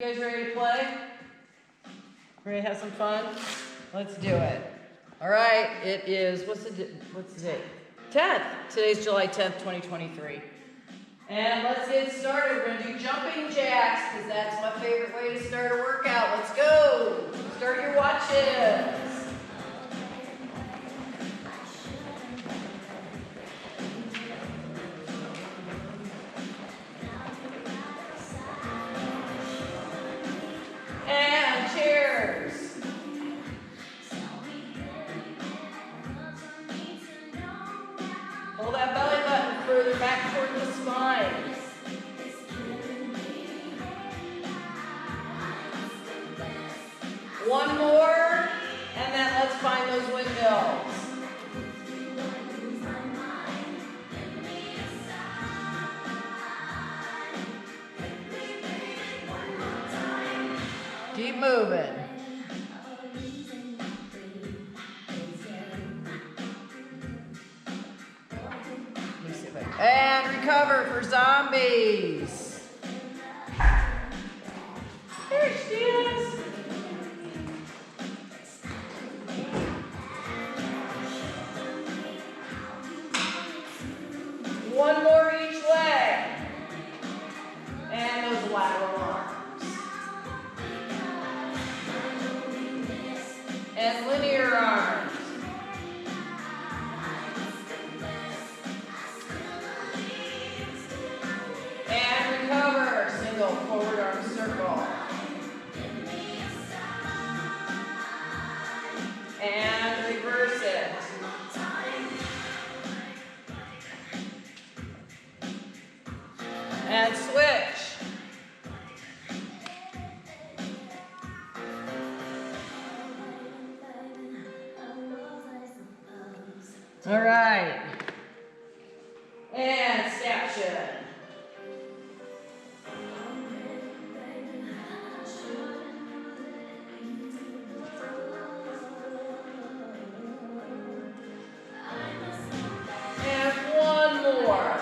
You guys ready to play? Ready to have some fun? Let's do it. All right, it is, what's the date? 10th. Today's July 10th, 2023. And let's get started. We're going to do jumping jacks because that's my favorite way to start a workout. Let's go. Start your watches. And cheers. Pull that belly button further back toward the spine. One more, and then let's find those windmills. Keep moving. And recover for zombies. There she is. One more each leg. And those lateral arms. And linear arms. And recover, single forward arm circle. And reverse it. And switch. All right. And staction. And one more.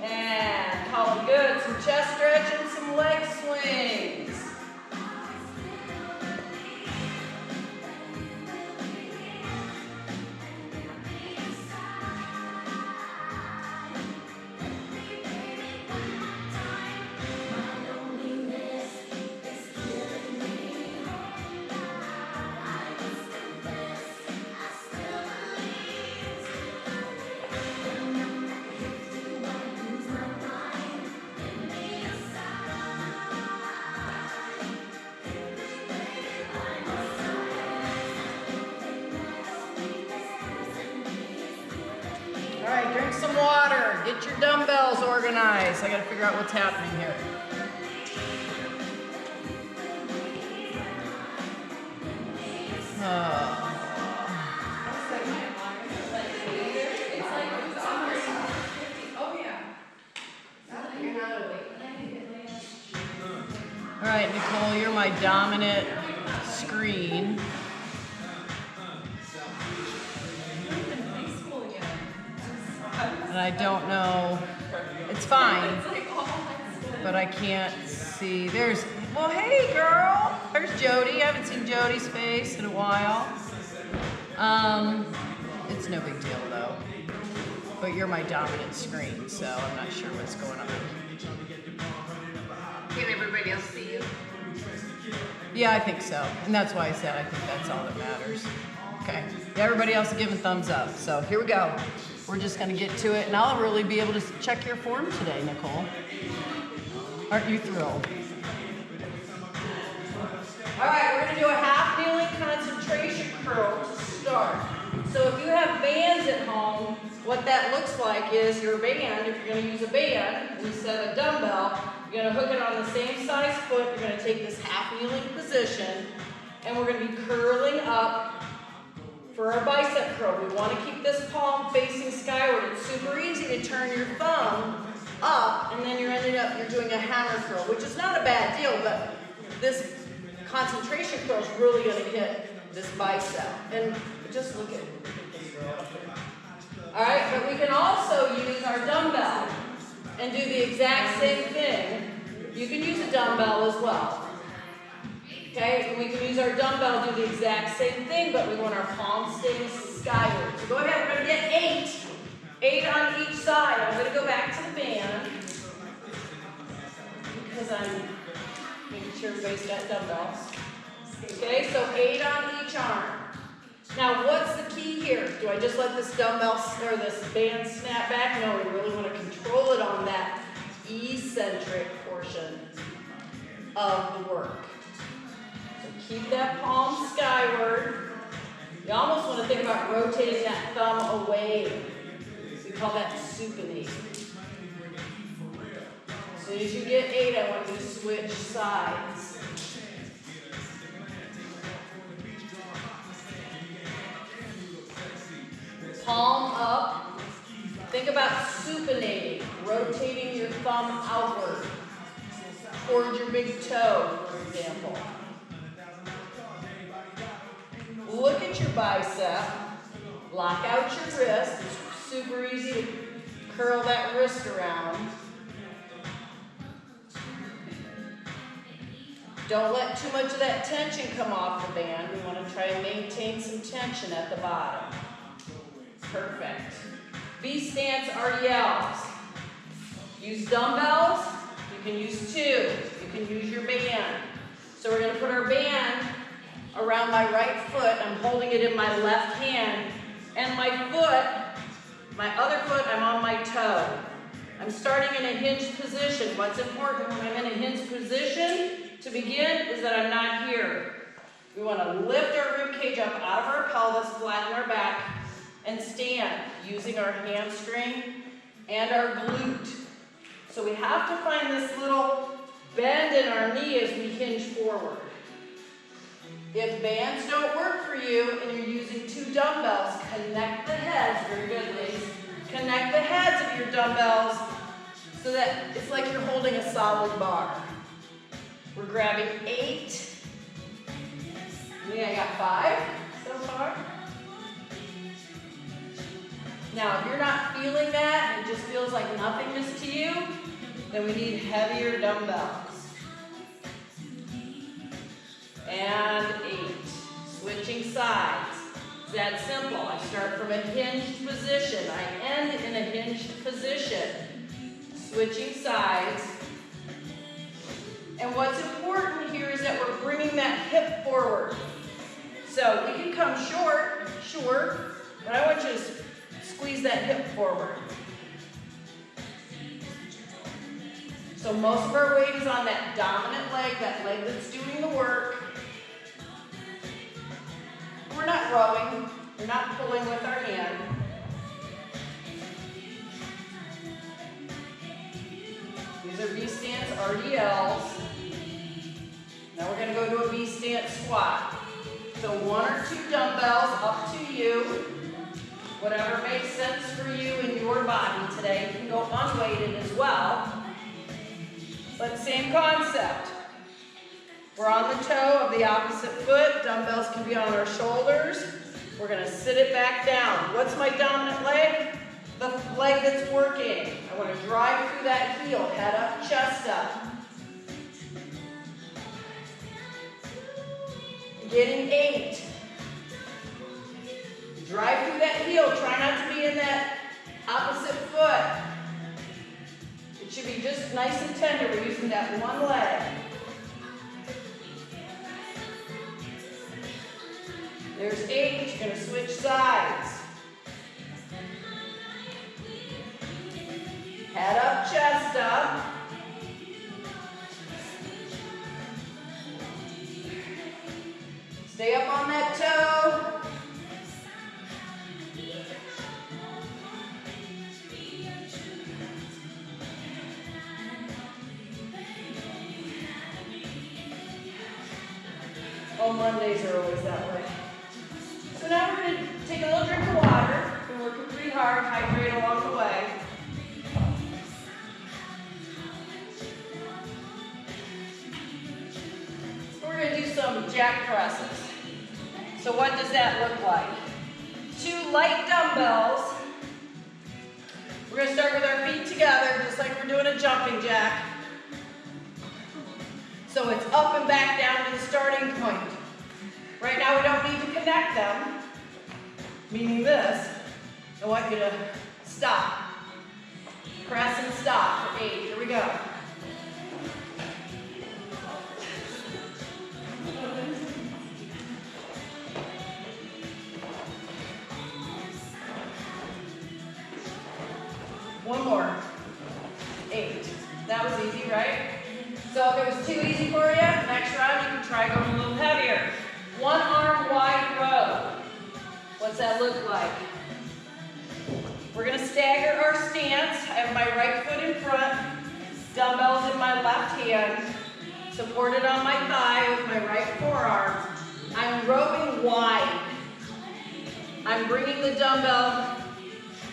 And call it good. Some chest stretch and some leg swings. All right, drink some water. Get your dumbbells organized. I got to figure out what's happening here. All right, Nicole, you're my dominant screen. And I don't know, it's fine, but I can't see. Well, hey girl, there's Jody. I haven't seen Jody's face in a while. It's no big deal though, but you're my dominant screen, so I'm not sure what's going on. Can everybody else see you? Yeah, I think so, and that's why I said I think that's all that matters. Okay, everybody else is giving thumbs up, so here we go. We're just going to get to it, and I'll really be able to check your form today, Nicole. Aren't you thrilled? All right, we're going to do a half kneeling concentration curl to start. So if you have bands at home, what that looks like is your band, if you're going to use a band instead of a dumbbell, you're going to hook it on the same size foot. You're going to take this half kneeling position, and we're going to be curling up. For our bicep curl, we want to keep this palm facing skyward. It's super easy to turn your thumb up, and then you're doing a hammer curl, which is not a bad deal, but this concentration curl is really going to hit this bicep. And just look at it. All right, but we can also use our dumbbell and do the exact same thing You can use a dumbbell as well. Okay, and we can use our dumbbell, do the exact same thing, but we want our palms staying skyward. So go ahead, we're gonna get 8. 8 on each side. I'm gonna go back to the band because I'm making sure everybody's got dumbbells. Okay, so 8 on each arm. Now, what's the key here? Do I just let this dumbbell or this band snap back? No, we really want to control it on that eccentric portion of the work. So keep that palm skyward. You almost want to think about rotating that thumb away. We call that supinating. As soon as you get 8, I want you to switch sides. Palm up. Think about supinating, rotating your thumb outward towards your big toe, for example. Look at your bicep. Lock out your wrist. It's super easy to curl that wrist around. Don't let too much of that tension come off the band. We want to try and maintain some tension at the bottom. Perfect. V-stance RDLs. Use dumbbells. You can use 2. You can use your band. So we're going to put our band around my right foot. I'm holding it in my left hand. And my foot, my other foot, I'm on my toe. I'm starting in a hinged position. What's important when I'm in a hinged position to begin is that I'm not here. We want to lift our rib cage up out of our pelvis, flatten our back, and stand using our hamstring and our glute. So we have to find this little bend in our knee as we hinge forward. If bands don't work for you and you're using 2 dumbbells, connect the heads, very good ladies, connect the heads of your dumbbells so that it's like you're holding a solid bar. We're grabbing 8. I think I got 5 so far. Now, if you're not feeling that and it just feels like nothingness to you, then we need heavier dumbbells. And 8. Switching sides. It's that simple. I start from a hinged position. I end in a hinged position. Switching sides. And what's important here is that we're bringing that hip forward. So we can come short, sure, but I want you to squeeze that hip forward. So most of our weight is on that dominant leg, that leg that's doing the work. We're not rowing, we're not pulling with our hand. These are V-stance RDLs. Now we're going to go to a V-stance squat. So 1 or 2 dumbbells, up to you. Whatever makes sense for you in your body today. You can go unweighted as well. But same concept. We're on the toe of the opposite foot. Dumbbells can be on our shoulders. We're going to sit it back down. What's my dominant leg? The leg that's working. I want to drive through that heel. Head up, chest up. Getting 8. Drive through that heel. Try not to be in that opposite foot. It should be just nice and tender. We're using that one leg. There's 8. You're going to switch sides. Head up, chest up. Stay up on that toe. Oh, Mondays are always that way. So now we're going to take a little drink of water. We're working pretty hard, hydrate along the way. We're going to do some jack presses. So what does that look like? 2 light dumbbells. We're going to start with our feet together, just like we're doing a jumping jack. So it's up and back down to the starting point. Right now we don't need to connect them, meaning this. I want you to stop. Press and stop for 8. Here we go. One more. 8. That was easy, right? So if it was too easy for you, next round you can try going a little heavier. One arm wide row. What's that look like? We're going to stagger our stance. I have my right foot in front, dumbbells in my left hand, supported on my thigh with my right forearm. I'm rowing wide. I'm bringing the dumbbell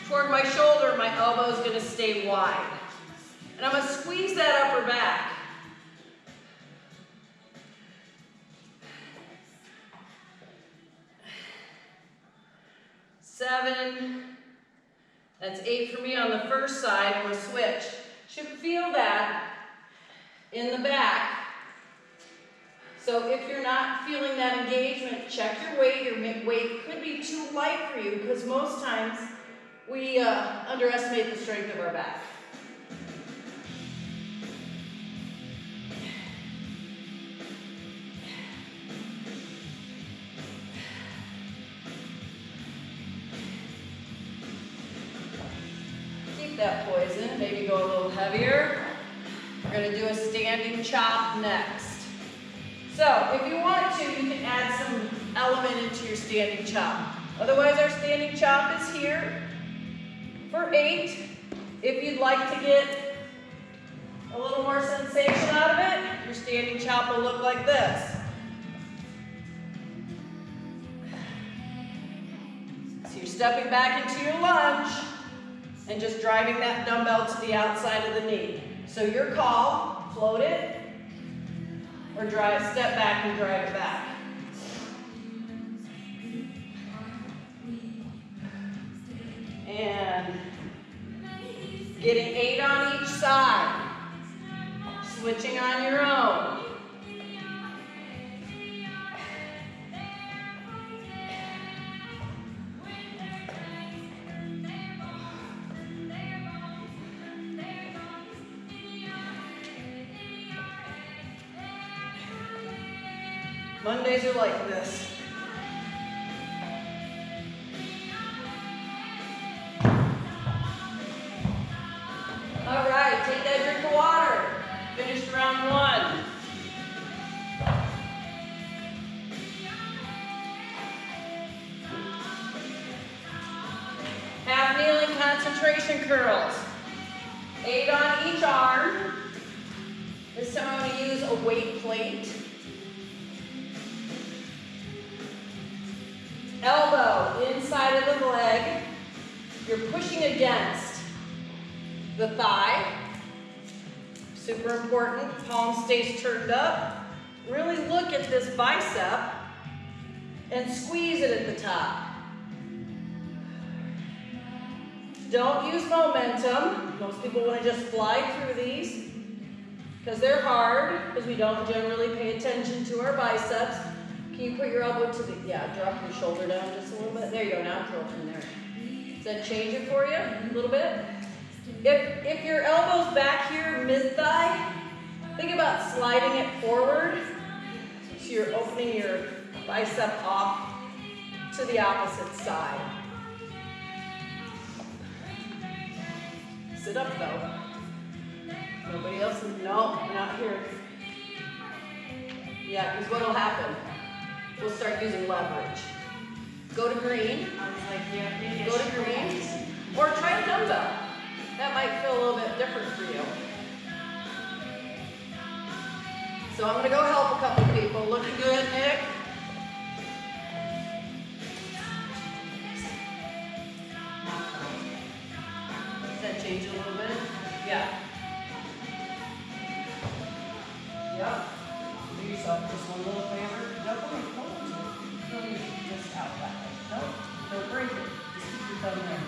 toward my shoulder. My elbow is going to stay wide. And I'm going to squeeze that upper back. 7. That's 8 for me on the first side. I'm going to switch. Should feel that in the back. So if you're not feeling that engagement, check your weight. Your weight could be too light for you because most times we underestimate the strength of our back. That poison, maybe go a little heavier. We're going to do a standing chop next. So if you want to, you can add some element into your standing chop. Otherwise, our standing chop is here for 8. If you'd like to get a little more sensation out of it, your standing chop will look like this. So you're stepping back into your lunge and just driving that dumbbell to the outside of the knee. So your call, float it, or step back and drive it back. And getting 8 on each side. Switching on your own. Mondays are like this. All right, take that drink of water. Finished round 1. Half kneeling concentration curls. 8 on each arm. This time I'm going to use a weight plate. Elbow inside of the leg. You're pushing against the thigh. Super important. Palm stays turned up. Really look at this bicep and squeeze it at the top. Don't use momentum. Most people want to just fly through these because they're hard because we don't generally pay attention to our biceps. Can you put your elbow to the, drop your shoulder down just a little bit. There you go, now curl from there. Does that change it for you a little bit? If your elbow's back here, mid-thigh, think about sliding it forward. So you're opening your bicep off to the opposite side. Sit up though. Nobody else is, no, we're not here. Yeah, because what'll happen? We'll start using leverage. Go to green. I was like, yeah, Go to green. Or try a dumbbell. That might feel a little bit different for you. So I'm going to go help a couple people. Looking good, Nick? Does that change a little bit? Yeah. Yep. Do yourself just one little favor. Don't just out that way. Nope. Don't break it. Just keep your thumb there.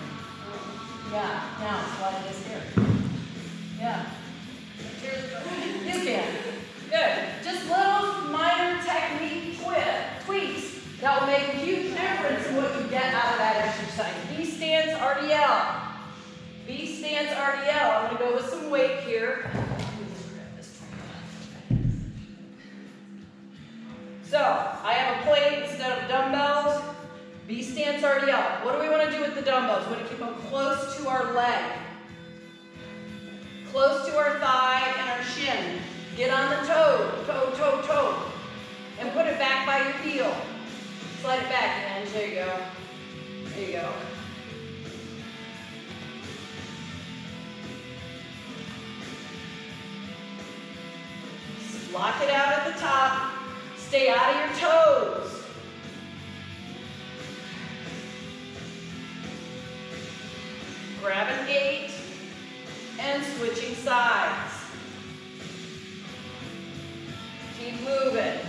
Yeah. Now slide this here. Yeah. You can. Good. Just RDL. V stands RDL. I'm going to go with some weight here. So, I have a plate instead of dumbbells. V stands RDL. What do we want to do with the dumbbells? We want to keep them close to our leg. Close to our thigh and our shin. Get on the toe, toe, toe, toe. And put it back by your heel. Slide it back, and there you go. There you go. Lock it out at the top. Stay out of your toes. Grab an 8 and switching sides. Keep moving.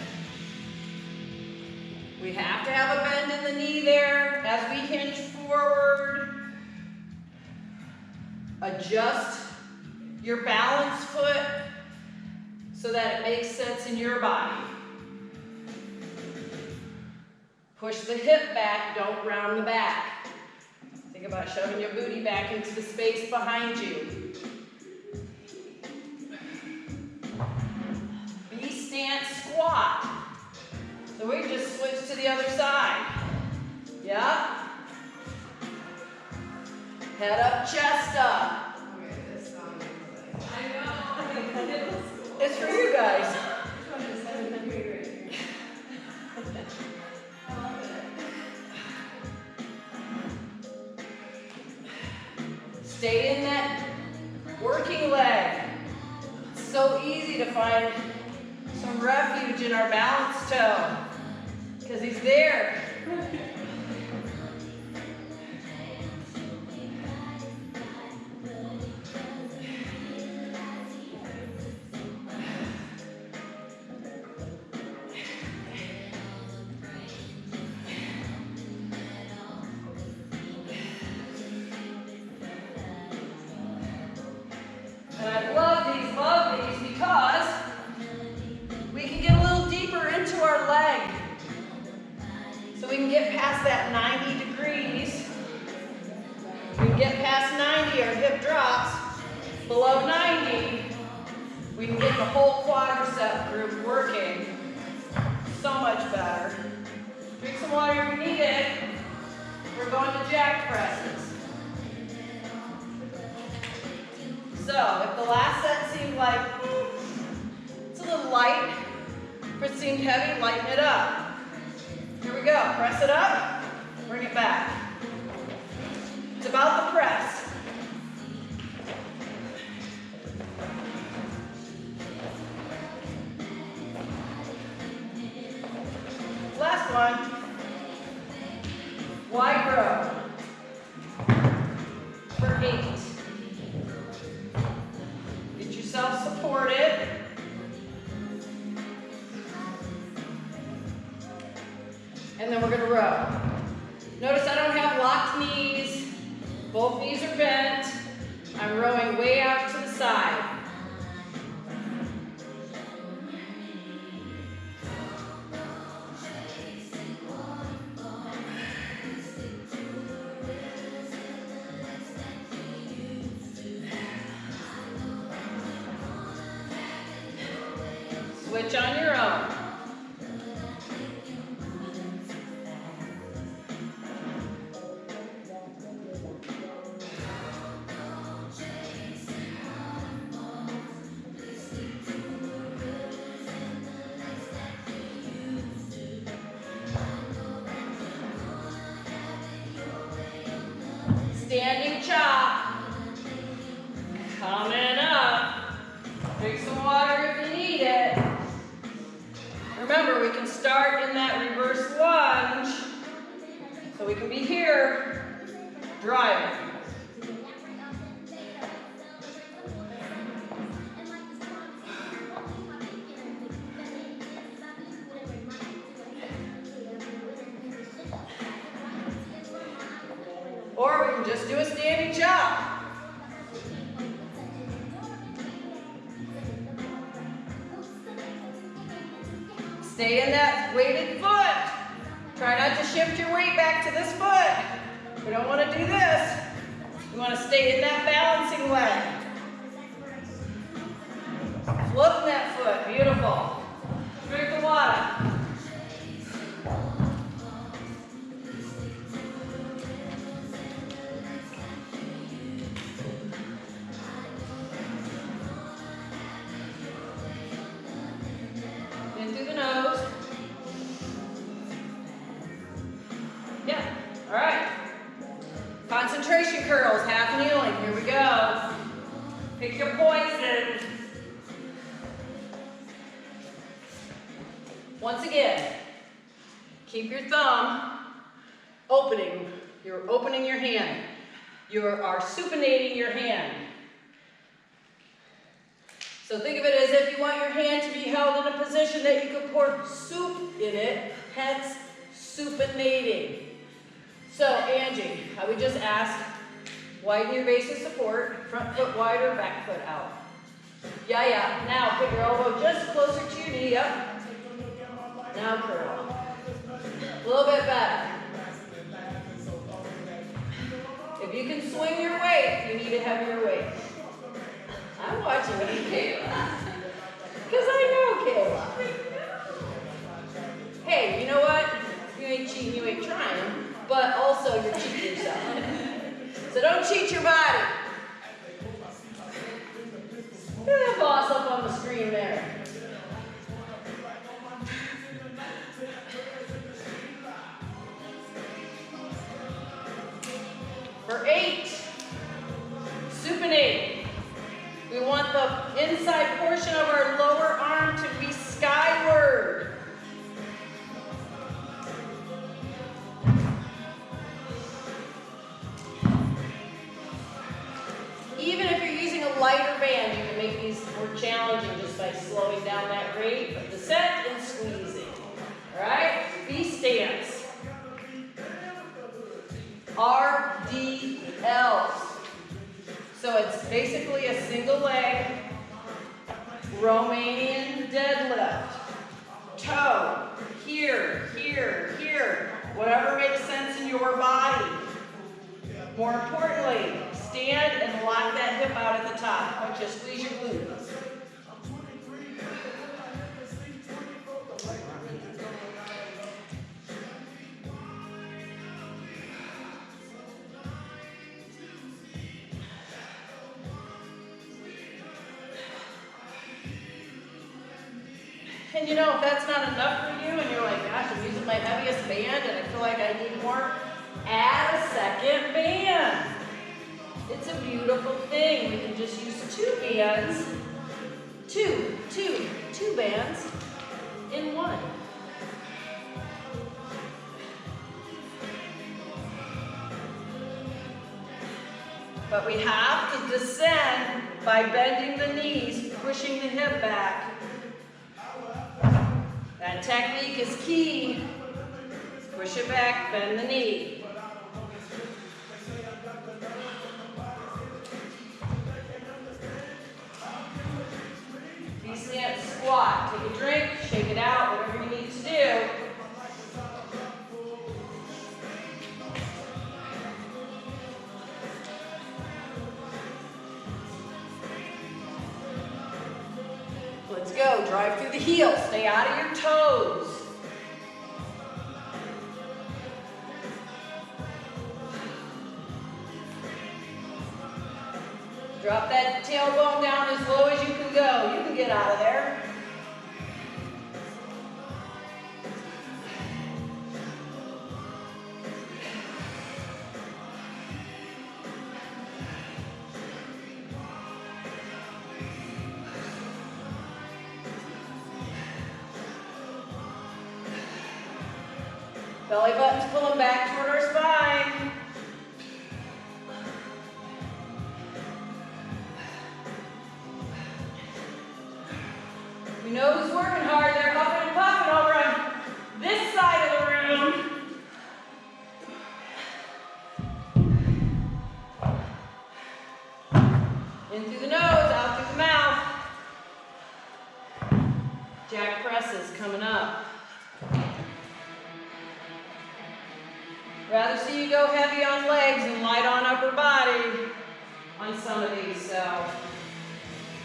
We have to have a bend in the knee there as we hinge forward. Adjust your balance foot so that it makes sense in your body. Push the hip back, don't round the back. Think about shoving your booty back into the space behind you. V-stance squat. So we just switch to the other side. Yep. Head up, chest up. Okay, this song is like, I know. It's for you guys. this one is 7th grade right here. I love it. Stay in that working leg. It's so easy to find some refuge in our balance toe because he's there. And I love these because we can get a little deeper into our leg. So we can get past that 90 degrees. We can get past 90, our hip drops. Below 90, we can get the whole quadricep group working so much better. Drink some water if you need it. We're going to jack presses. So, if the last set seemed like, it's a little light, if it seemed heavy, lighten it up. Here we go, press it up, bring it back. It's about the press. Last one, wide row for 8. Self-supported. And then we're going to row. Notice I don't have locked knees. Both knees are bent. I'm rowing way out to the side. Switch on your own. Standing chop. Coming up. Drink some water if you need it. Remember, we can start in that reverse lunge, so we can be here, driving. Or we can just do a standing chop. Stay in that weighted foot. Try not to shift your weight back to this foot. We don't want to do this. You want to stay in that balancing leg. Floating that foot. Beautiful. Drink the water. In through the nose. Yeah. All right. Concentration curls, half kneeling. Here we go. Pick your poison. Once again, keep your thumb opening. You're opening your hand. You are supinating your hand. So think of it as if you want your hand to be held in a position that you can pour soup in it, hence supinating. So Angie, I would just ask, widen your base of support, front foot wider, back foot out. Yeah. Now put your elbow just closer to your knee, up. Now curl. A little bit better. If you can swing your weight, you need a heavier weight. I'm watching you, Kayla. Because I know Kayla. Hey, you know what? You ain't cheating, you ain't trying, but also you're cheating yourself. So don't cheat your body. Look at that boss up on the screen there. For 8, supinate. We want the inside portion of our lower arm to be skyward. Even if you're using a lighter band, you can make these more challenging just by slowing down that rate of descent and squeezing. All right? V stance. RDLs. So it's basically a single leg Romanian deadlift. Toe, here, here, here. Whatever makes sense in your body. More importantly, stand and lock that hip out at the top. I want you to squeeze your glutes. And you know, if that's not enough for you and you're like, gosh, I'm using my heaviest band and I feel like I need more, add a second band. It's a beautiful thing. We can just use 2 bands, two bands in one. But we have to descend by bending the knees, pushing the hip back. That technique is key. Push it back, bend the knee. V-stance squat. Take a drink, shake it out, whatever you need to do. Let's go. Drive through the heels. Stay out of your toes. Drop that tailbone down as low as you can go. You can get out of there. Belly button's pulling back toward our spine. We know who's working hard. They're huffing and puffing over on this side of the room. In through the nose, out through the mouth. Jack presses coming up. Rather see you go heavy on legs and light on upper body on some of these, so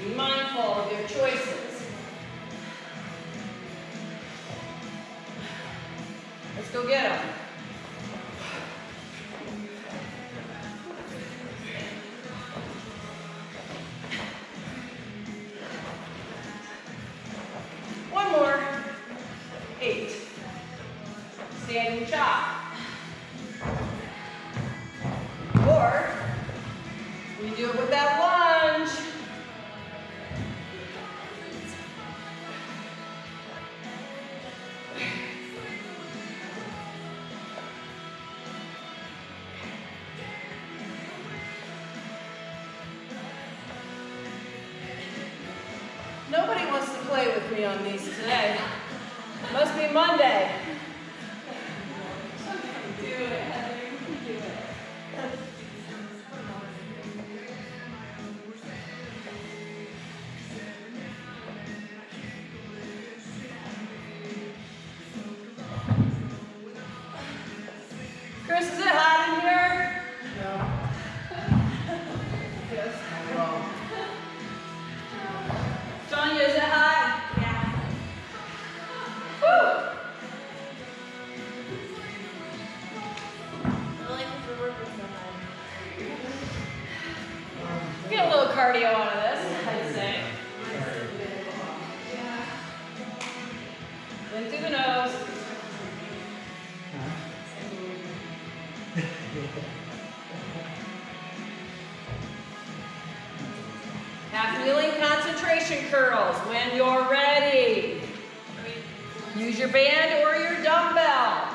be mindful of your choices. Let's go get them. One more. 8. Standing chop. Or we do it with that lunge. Nobody wants to play with me on these today. Must be Monday. Do it, Heather. Do it. Chris, is it hot in here? No. Yes. Well, Tanya, is it hot? Yeah. Woo! I like if you're working so hard. Get a little cardio out of this, I'd say. Yeah. In through the nose. Half kneeling concentration curls when you're ready. Use your band or your dumbbell.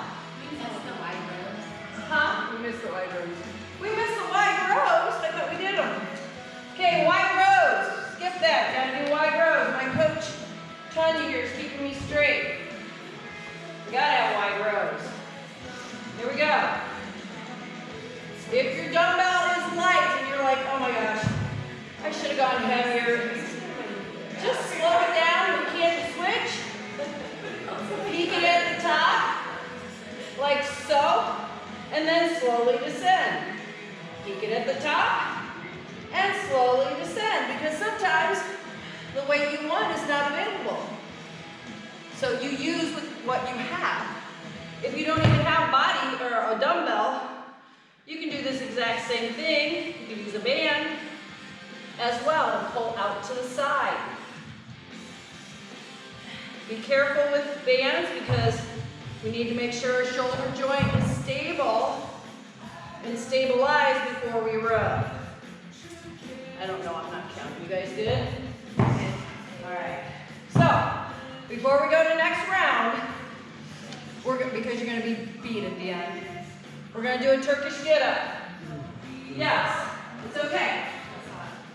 Huh? we missed the white rose. We missed the wide rows. I thought we did them. Okay, wide rows. Skip that. Gotta do wide rows. My coach, Tanya here, is keeping me straight. We gotta have wide rows. Here we go. If your dumbbell is light and you're like, oh my gosh, I should have gone heavier, just slow it down. You can't switch. Peak it at the top, like so, and then slowly descend. Peak it at the top, and slowly descend, because sometimes the weight you want is not available. So you use with what you have. If you don't even have a body or a dumbbell, you can do this exact same thing. You can use a band as well and pull out to the side. Be careful with bands because we need to make sure our shoulder joint is stable and stabilized before we rub. I don't know, I'm not counting. You guys good? All right. So, before we go to the next round, because you're going to be beat at the end, we're going to do a Turkish get-up. Yes, it's okay.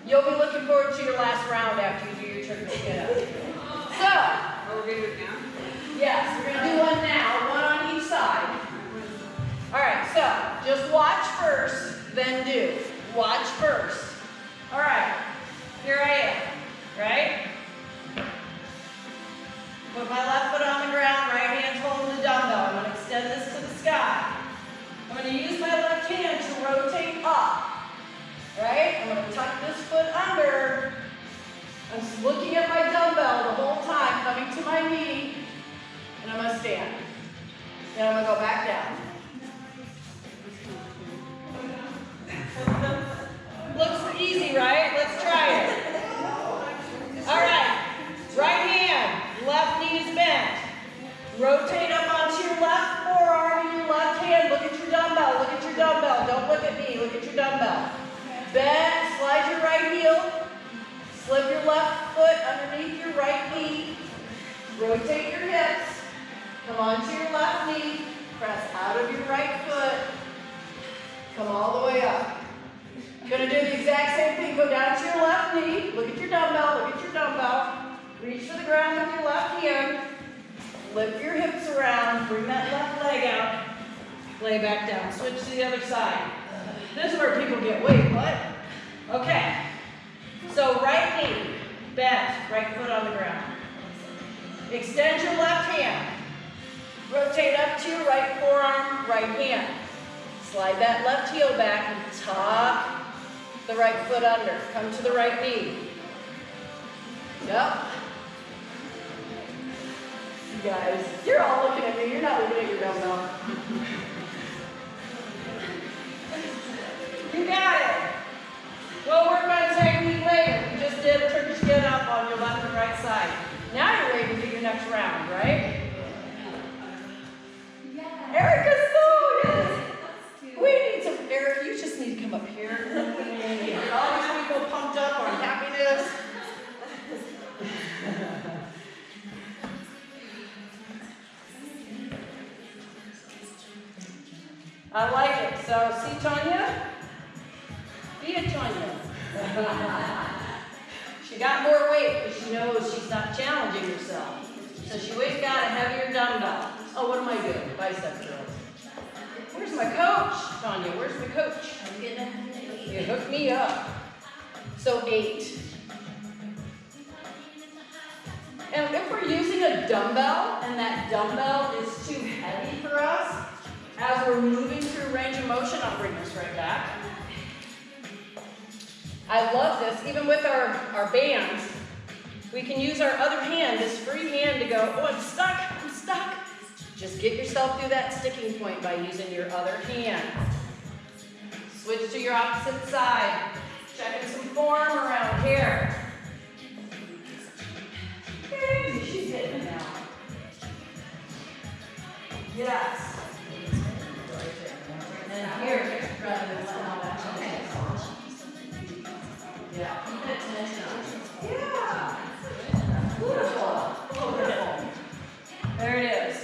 You'll be looking forward to your last round after you do your Turkish get-up. So, Are we going to do it now? yes, we're going to do one now, one on each side. All right, so just watch first, then do. Watch first. All right, here I am, right? Put my left foot on the ground, right hand's holding the dumbbell. I'm going to extend this to the sky. I'm going to use my left hand to rotate up, right? I'm going to tuck this foot under. I'm just looking at my dumbbell the whole time, coming to my knee, and I'm going to stand. Then I'm going to go back down. Looks easy, right? Let's try it. All right, right hand, left knee is bent. Rotate up onto your left forearm and your left hand. Look at your dumbbell, look at your dumbbell. Don't look at me, look at your dumbbell. Bend, slide your right heel. Slip your left foot underneath your right knee. Rotate your hips. Come onto your left knee. Press out of your right foot. Come all the way up. Gonna do the exact same thing. Go down to your left knee. Look at your dumbbell. Look at your dumbbell. Reach for the ground with your left hand. Flip your hips around. Bring that left leg out. Lay back down. Switch to the other side. This is where people get, wait, what? Okay. So right knee, bent, right foot on the ground. Extend your left hand. Rotate up to your right forearm, right hand. Slide that left heel back and tuck the right foot under. Come to the right knee. Yep. You guys, you're all looking at me. You're not looking at your dumbbell. You got it. We'll work on technique later. You just did a Turkish get up on your left and right side. Now you're ready to do your next round, right? Yeah. Erica's so yes. We need some, Eric, you just need to come up here. Get all these people pumped up on happiness. I like it. So, see Tanya? Be a Tanya. She got more weight because she knows she's not challenging herself. So she always got a heavier dumbbell. Oh, what am I doing? Bicep drills. Where's my coach? Tanya, where's my coach? You hooked me up. So 8. And if we're using a dumbbell and that dumbbell is too heavy for us, as we're moving through range of motion, I'll bring this right back. I love this. Even with our bands, we can use our other hand, this free hand, to go, oh, I'm stuck, I'm stuck. Just get yourself through that sticking point by using your other hand. Switch to your opposite side. Checking some form around here. Hey, she's getting it now. Yes. And here, rather than letting all that come in. Yeah. Yeah. Beautiful. Beautiful. There it is.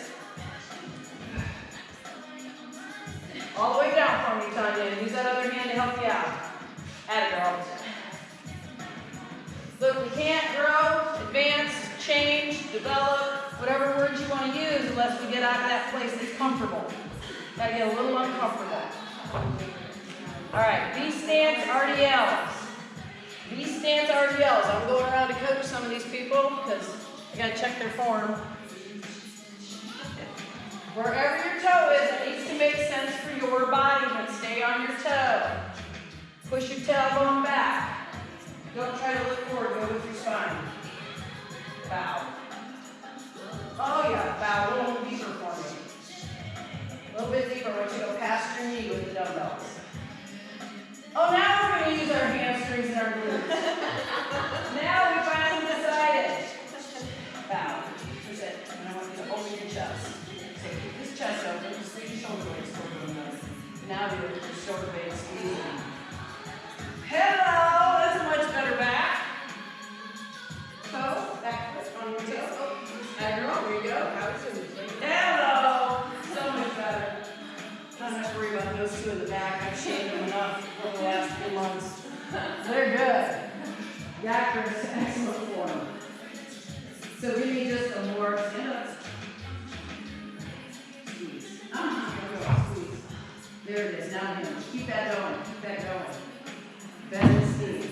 All the way down for me, Tanya. Use that other hand to help you out. Atta girl. Look, we can't grow, advance, change, develop, whatever words you want to use unless we get out of that place that's comfortable. Gotta get a little uncomfortable. All right, V-stance RDLs. V-stance RDLs. I'm going around to coach some of these people because I gotta check their form. Wherever your toe is, it needs to make sense for your body, but stay on your toe. Push your tailbone back. Don't try to look forward, go with your spine. Bow. Oh yeah, bow a little deeper for me. A little bit deeper. I want you to go past your knee with the dumbbells. Oh, now we're going to use our hamstrings and our glutes. Now we finally decided. Bow. That's it. And I want you to open your chest. So keep this chest open. Just leave your shoulder blades open. Now do your shoulder blades squeezing. Hello. That's a much better back. Toe. Back foot on your toe. Oh, there you go. Hello. So much better. Don't have to worry about those two in the back. I've shaved them enough over the last few months. They're good. Yackers, excellent form. So we need just a more stand-up. Squeeze. Squeeze. There it is. Now hinge. Keep that going. Keep that going. Bend the knee.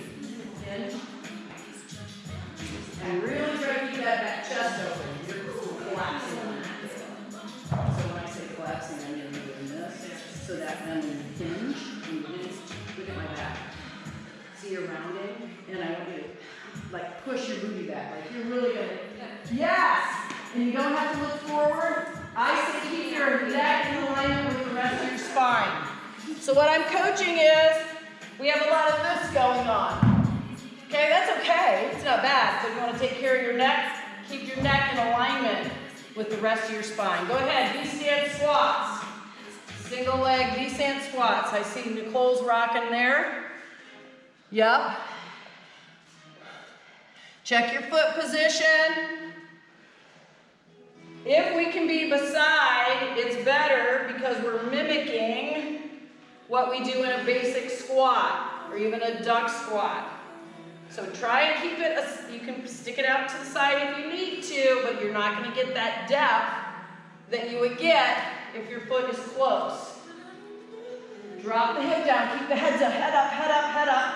Hinge. And really try to keep that chest open. You're collapsing. So when I say collapsing, I mean doing this. So that when you hinge, look at my back. See you're rounding, and I want you to like push your booty back. Like you're really gonna. Yes! And you don't have to look forward. I say keep your neck in alignment with the rest of your spine. So what I'm coaching is, we have a lot of this going on. Okay, that's okay. It's not bad. So you want to take care of your neck, keep your neck in alignment with the rest of your spine. Go ahead, V-stance squats. Single leg V-stance squats. I see Nicole's rocking there. Yep. Check your foot position. If we can be beside, it's better because we're mimicking what we do in a basic squat or even a duck squat. So try and keep it, you can stick it out to the side if you need to, but you're not going to get that depth that you would get if your foot is close. Drop the hip down, keep the head up, head up, head up, head up.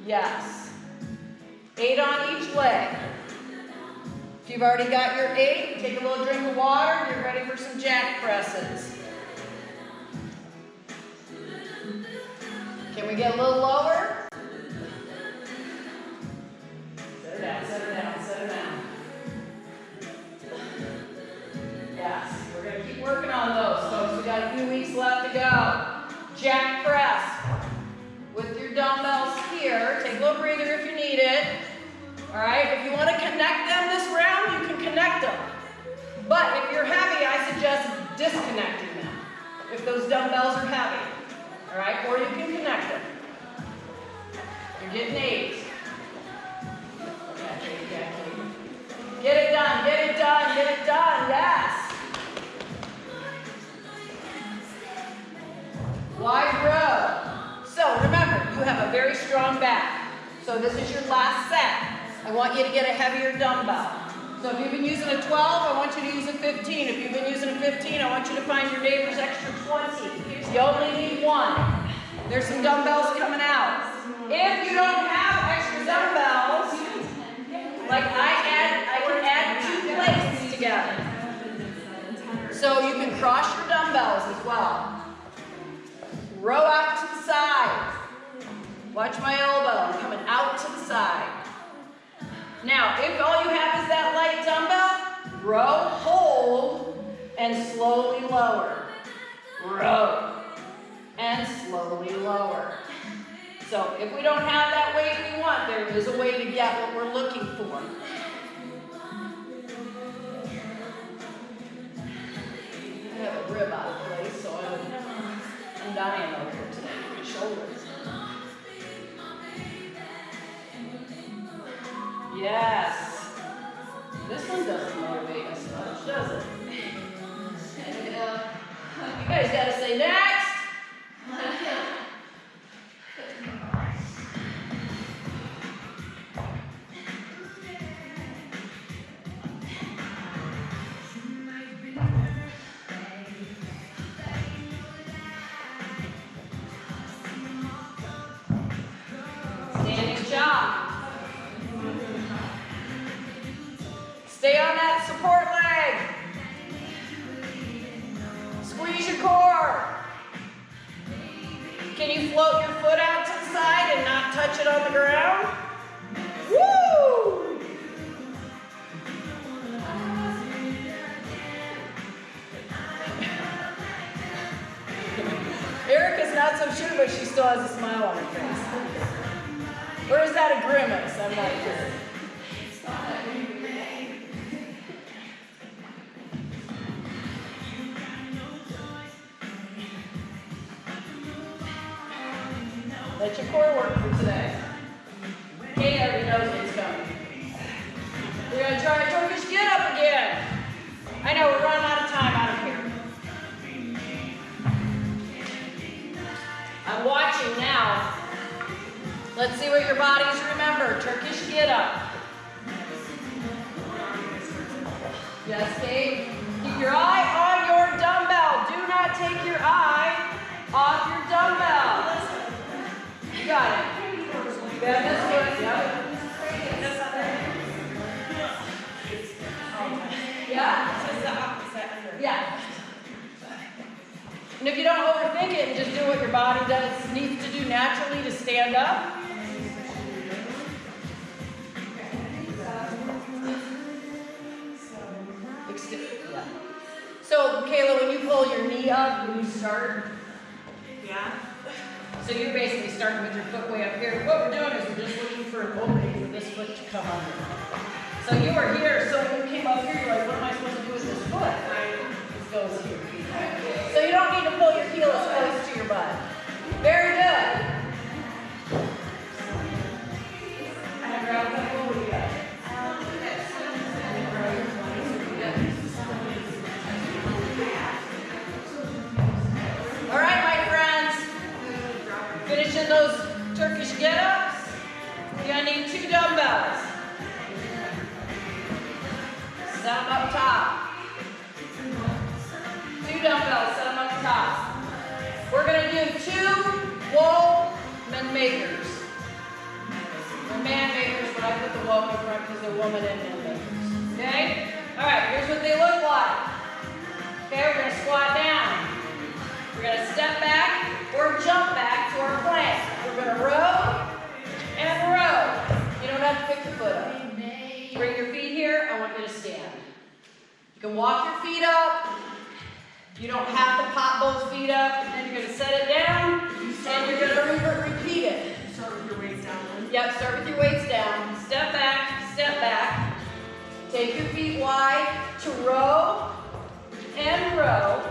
Yes. 8 on each leg. If you've already got your 8, take a little drink of water, get ready for some jack presses. Can we get a little lower? Set her down, set her down, set her down. Yes, we're going to keep working on those, folks. We got a few weeks left to go. Jack press with your dumbbells here. Take a little breather if you need it. All right, if you want to connect them this round, you can connect them. But if you're heavy, I suggest disconnecting them if those dumbbells are heavy. All right, or you can connect them. You're getting 8. Get it done, get it done, get it done, yes. Wide row. So remember, you have a very strong back. So this is your last set. I want you to get a heavier dumbbell. So if you've been using a 12, I want you to use a 15. If you've been using a 15, I want you to find your neighbor's extra 20. You only need 1. There's some dumbbells coming out. If you don't have extra dumbbells, like I can add 2 plates together. So you can cross your dumbbells as well. Row out to the side. Watch my elbow. I'm coming out to the side. Now, if all you have is that light dumbbell, row, hold, and slowly lower. Row, and slowly lower. So if we don't have that weight we want, there is a way to get what we're looking for. I have a rib out of place, so I'm dying over here today for my shoulders. Yes. This one doesn't motivate us much, does it? You guys gotta say next. Standing chop. Stay on that support leg. Squeeze your core. Can you float your foot out to the side and not touch it on the ground? Woo! Erica's not so sure, but she still has a smile on her face. Or is that a grimace? I'm not sure. Let your core work for today. Kate already knows what's coming. We're going to try a Turkish get up again. I know we're running out of time out of here. I'm watching now. Let's see what your bodies remember. Turkish get up. Yes, Kate. Keep your eye on your dumbbell. Do not take your eye off your dumbbell. You got it. Yeah, that's good. Yeah. Yeah? Yeah. And if you don't overthink it and just do what your body needs to do naturally to stand up. Yeah. So, Kayla, when you pull your knee up, when you start, Yeah. so you're basically starting with your foot way up here. What we're doing is we're just looking for an opening for this foot to come under. So you were here, so when you came up here, you're like, what am I supposed to do with this foot? It goes here. So you don't need to pull your heel as close to your butt. Very good. And grab a couple over you. All right, my friends. Finishing those Turkish get-ups. You're gonna need 2 dumbbells. Set them up top. 2 dumbbells, set them up top. We're gonna do 2 woman makers. They're man makers, but I put the woman in front because they're woman and man makers. Okay? All right, here's what they look like. Okay, we're gonna squat down. We're gonna step back or jump back to our plank. pick your foot up. Bring your feet here, I want you to stand. You can walk your feet up. You don't have to pop both feet up. Then you're gonna set it down, and you're gonna repeat it. Start with your weights down then. Yep, start with your weights down. Step back, step back. Take your feet wide to row and row.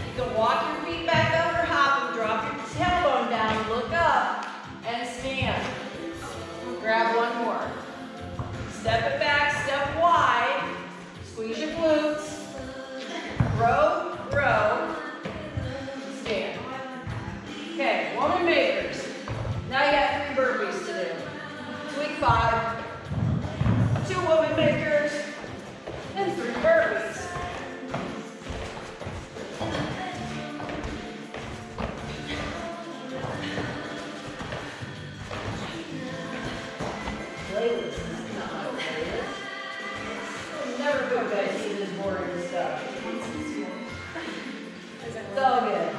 You can walk your feet back up or hop and drop your tailbone down, look up, and stand. Grab one more. Step it back, step wide. Squeeze your glutes. Row, row, stand. Okay, woman makers. Now you got 3 burpees to do. Week 5. 2 woman makers and 3 burpees. Playlist is not my playlist. I'll never go guys see this boring stuff. It's all good.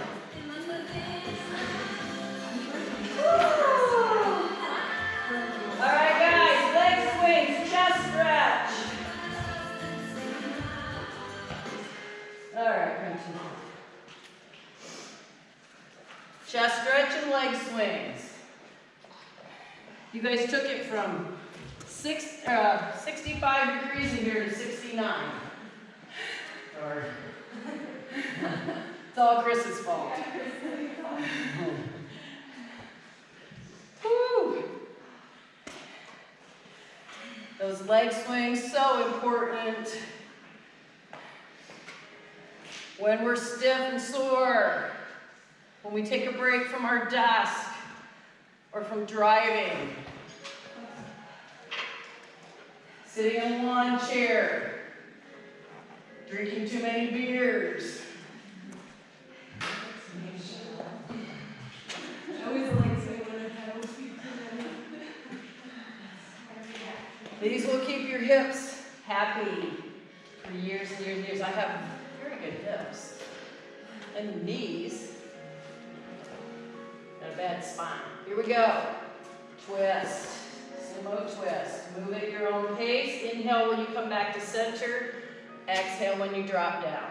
Alright guys, leg swings, chest stretch. Alright, continue. Chest stretch and leg swings. You guys took it from 65 degrees in here to 69. Sorry. It's all Chris's fault. Woo. Those leg swings, so important. When we're stiff and sore, when we take a break from our desk or from driving, sitting in one chair, drinking too many beers. I always like to say when I have These will keep your hips happy for years and years and years. I have very good hips. And knees. Got a bad spine. Here we go. Twist. Sumo twist. Move at your own pace. Inhale when you come back to center. Exhale when you drop down.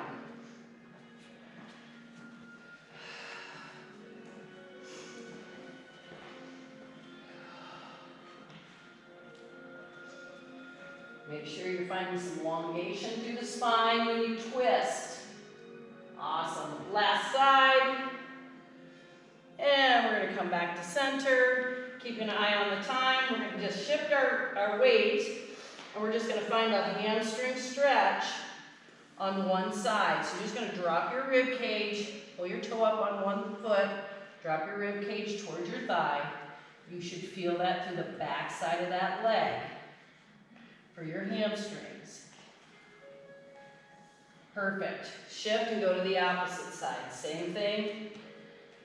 Make sure you're finding some elongation through the spine when you twist. Awesome. Last side. And we're going to come back to center. Keep an eye on the time. We're going to just shift our weight. And we're just going to find a hamstring stretch on one side. So you're just going to drop your rib cage. Pull your toe up on one foot. Drop your rib cage towards your thigh. You should feel that through the back side of that leg for your hamstrings. Perfect. Shift and go to the opposite side. Same thing,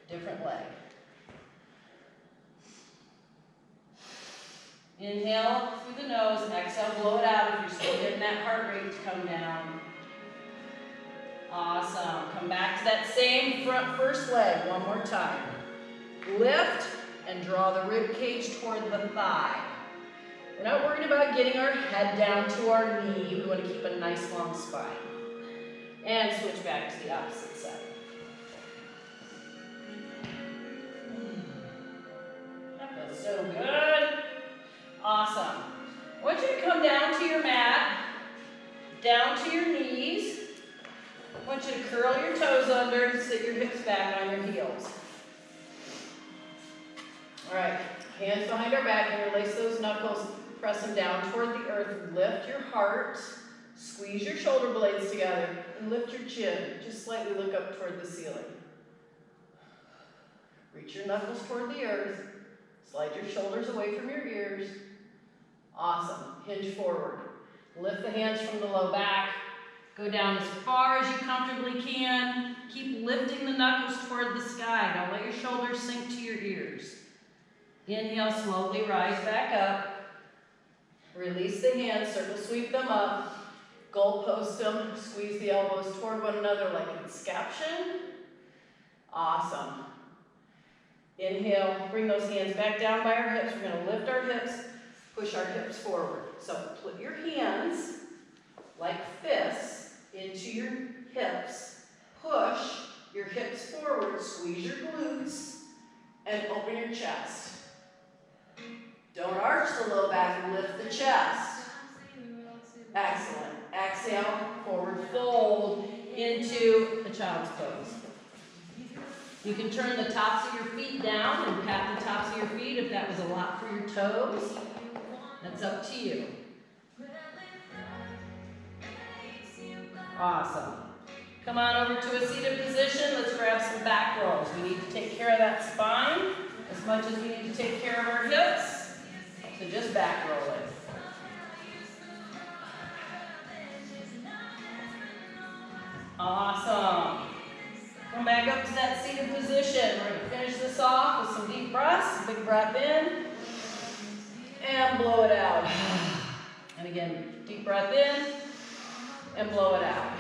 different leg. Inhale through the nose, exhale, blow it out if you're still getting that heart rate to come down. Awesome. Come back to that same first leg one more time. Lift and draw the rib cage toward the thigh. We're not worried about getting our head down to our knee. We want to keep a nice long spine. And switch back to the opposite side. That feels so good. Awesome. I want you to come down to your mat, down to your knees. I want you to curl your toes under and sit your hips back on your heels. All right, hands behind our back and release those knuckles. Press them down toward the earth. Lift your heart. Squeeze your shoulder blades together and lift your chin. Just slightly look up toward the ceiling. Reach your knuckles toward the earth. Slide your shoulders away from your ears. Awesome. Hinge forward. Lift the hands from the low back. Go down as far as you comfortably can. Keep lifting the knuckles toward the sky. Don't let your shoulders sink to your ears. Inhale, slowly rise back up. Release the hands, circle sweep them up. Goalpost them, squeeze the elbows toward one another like inscaption. Awesome. Inhale, bring those hands back down by our hips. We're going to lift our hips, push our hips forward. So put your hands like fists into your hips. Push your hips forward, squeeze your glutes, and open your chest. Don't arch the low back and lift the chest. Excellent. Exhale, forward fold into the child's pose. You can turn the tops of your feet down and pat the tops of your feet if that was a lot for your toes. That's up to you. Awesome. Come on over to a seated position. Let's grab some back rolls. We need to take care of that spine as much as we need to take care of our hips. So just back roll it. Awesome. Come back up to that seated position. We're going to finish this off with some deep breaths. Big breath in. And blow it out. And again, deep breath in. And blow it out.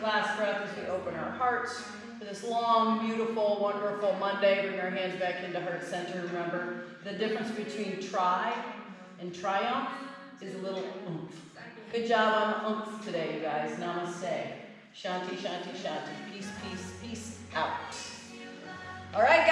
Last breath as we open our hearts for this long, beautiful, wonderful Monday. Bring our hands back into heart center. Remember, the difference between try and triumph is a little oomph. Good job on oomph today, you guys. Namaste. Shanti, shanti, shanti. Peace, peace, peace out. All right, guys.